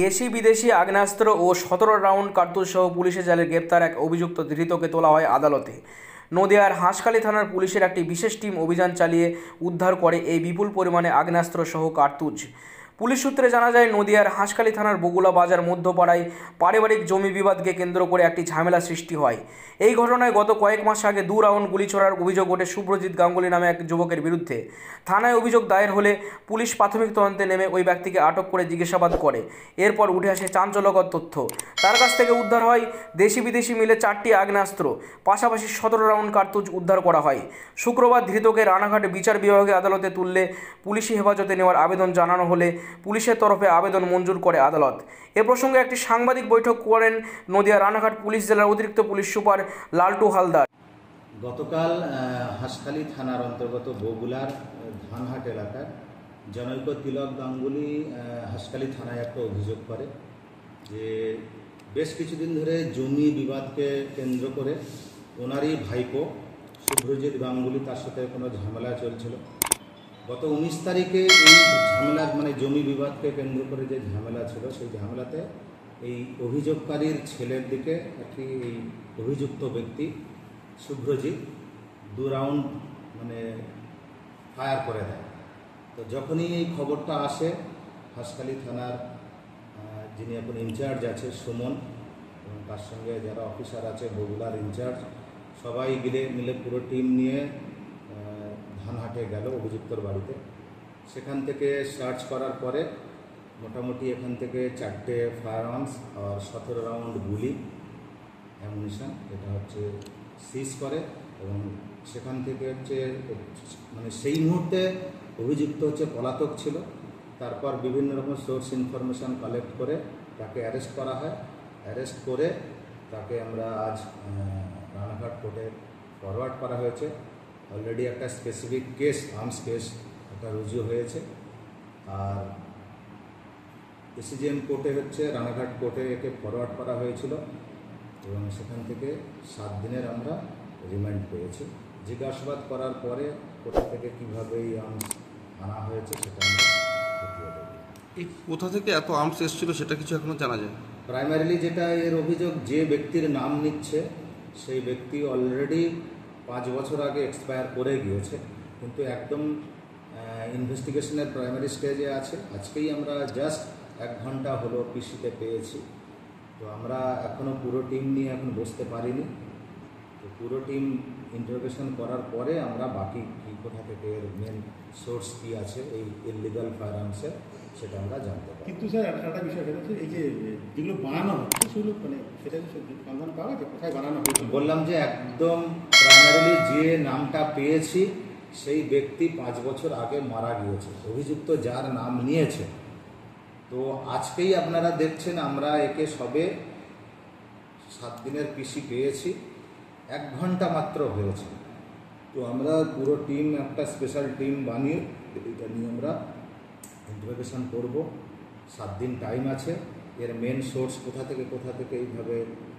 দেশি বিদেশি আগ্নেয়াস্ত্র ও 17 রাউন্ড কার্তুজসহ পুলিশের জালে গ্রেপ্তার এক অভিযুক্ত ধৃতকে তোলা হয় আদালতে। নদিয়ার হাঁসখালি থানার পুলিশের একটি বিশেষ টিম অভিযান চালিয়ে উদ্ধার করে এই বিপুল পরিমাণে আগ্নেয়াস্ত্র সহ কার্তুজ। পুলিশ সূত্রে জানা যায়, নদিয়ার হাঁসখালি থানার বগুলা বাজার মধ্যপাড়ায় পারিবারিক জমি বিবাদকে কেন্দ্র করে একটি ঝামেলা সৃষ্টি হয়। এই ঘটনায় গত কয়েক মাস আগে 2 রাউন্ড গুলি ছোড়ার অভিযোগ ওঠে শুভ্রজিৎ গাঙ্গুলি নামে এক যুবকের বিরুদ্ধে। থানায় অভিযোগ দায়ের হলে পুলিশ প্রাথমিক তদন্তে নেমে ওই ব্যক্তিকে আটক করে জিজ্ঞাসাবাদ করে। এরপর উঠে আসে চাঞ্চল্যকর তথ্য। তার কাছ থেকে উদ্ধার হয় দেশি বিদেশি মিলে 4টি আগ্নেয়াস্ত্র, পাশাপাশি 17 রাউন্ড কার্তুজ উদ্ধার করা হয়। শুক্রবার ধৃতকে রানাঘাট বিচার বিভাগে আদালতে তুললে পুলিশি হেফাজতে নেওয়ার আবেদন জানানো হলে পুলিশের তরফে আবেদন মঞ্জুর করে আদালত। এ প্রসঙ্গে একটি সাংবাদিক বৈঠক করেন নদিয়া রানাঘাট পুলিশ জেলার অতিরিক্ত পুলিশ সুপার লালটু হালদার। গতকাল হাঁসখালি থানার অন্তর্গত বগুলার ধানহাট এলাকায় জনৈক তিলক গাঙ্গুলি হাঁসখালি থানায় একটা অভিযোগ করে যে বেশ কিছুদিন ধরে জমি বিবাদকে কেন্দ্র করে ওনারই ভাইপো শুভ্রজিৎ গাঙ্গুলি তার সাথে কোনো ঝামেলা চলছিল। গত 19 তারিখে এই ঝামেলা জমি বিবাদকে কেন্দ্র করে যে ঝামেলা ছিল, সেই ঝামেলাতে এই অভিযোগকারীর ছেলের দিকে একটি এই অভিযুক্ত ব্যক্তি শুভ্রজিৎ 2 রাউন্ড ফায়ার করে দেয়। তো যখনই এই খবরটা আসে, হাঁসখালি থানার যিনি এখন ইনচার্জ আছে সুমন এবং তার সঙ্গে যারা অফিসার আছে বগুলার ইনচার্জ, সবাই মিলে পুরো টিম নিয়ে ধানহাটে গেল অভিযুক্তর বাড়িতে। সেখান থেকে সার্চ করার পরে মোটামুটি এখান থেকে 4টে ফায়ার আর্মস আর 17 রাউন্ড গুলি অ্যামুনিশন এটা সিজ করে এবং সেখান থেকে সেই মুহূর্তে অভিযুক্ত পলাতক ছিল। তারপর বিভিন্ন রকম সোর্স ইনফরমেশন কালেক্ট করে তাকে অ্যারেস্ট করা হয়। অ্যারেস্ট করে তাকে আমরা আজ রানাঘাট কোর্টে ফরওয়ার্ড করা হয়েছে। অলরেডি একটা স্পেসিফিক কেস, আর্মস কেস একটা রুজু হয়েছে। আর এসিজিএম কোর্টে রানাঘাট কোর্টে একে ফরওয়ার্ড করা হয়েছিল এবং সেখান থেকে 7 দিনের আমরা রিমান্ড পেয়েছি। জিজ্ঞাসাবাদ করার পরে কোথা থেকে কীভাবে এই আর্মস আনা হয়েছে সেটা আমরা দেখিয়ে দেব। এই কোথা থেকে এত আর্মস এসেছিল সেটা কিছু এখনো জানা যায়? প্রাইমারিলি যেটা এর অভিযোগ, যে ব্যক্তির নাম নিচ্ছে সেই ব্যক্তি অলরেডি 5 বছর আগে এক্সপায়ার করে গিয়েছে, কিন্তু একদম ইনভেস্টিগেশনের প্রাইমারি স্টেজে আছে। আজকেই আমরা জাস্ট 1 ঘন্টা হলো পিসিতে পেয়েছি। তো আমরা এখনও পুরো টিম নিয়ে এখন বসতে পারিনি। তো পুরো টিম ইন্টারোগেশন করার পরে আমরা বাকি কী কোথা থেকে এর মেন সোর্স কী আছে এই ইললিগাল ফায়ার আর্মসের সেটা আমরা জানতে পারি। কিন্তু স্যার একটা বিষয় হচ্ছে এই যে যেগুলো বানানো হচ্ছে সেগুলো সেটা সন্ধান পাওয়া যায় কোথায় বানানো হয়েছে? বললাম যে একদম প্রাইমারিলি যে নামটা পেয়েছি সেই ব্যক্তি 5 বছর আগে মারা গিয়েছে, অভিযুক্ত যার নাম নিয়েছে। তো আজকেই আপনারা দেখছেন আমরা একে সবে 7 দিনের পিসি পেয়েছি, 1 ঘন্টা মাত্র হয়েছে। তো আমরা পুরো টিম একটা স্পেশাল টিম বানিয়ে এটা নিয়ে আমরা ইন্টারোগেশন করব। 7 দিন টাইম আছে। এর মেন সোর্স কোথা থেকে এইভাবে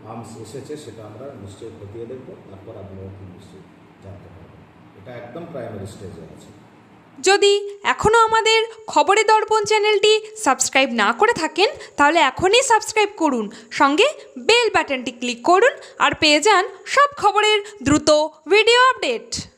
আর্মস এসেছে সেটা আমরা নিশ্চয়ই খতিয়ে দেখব, তারপর আপনারা নিশ্চয়ই জানতে পারবেন। এটা একদম প্রাইমারি স্টেজে আছে। যদি এখনও আমাদের খবরের দর্পণ চ্যানেলটি সাবস্ক্রাইব না করে থাকেন তাহলে এখনই সাবস্ক্রাইব করুন, সঙ্গে বেল বাটনটি ক্লিক করুন আর পেয়ে যান সব খবরের দ্রুত ভিডিও আপডেট।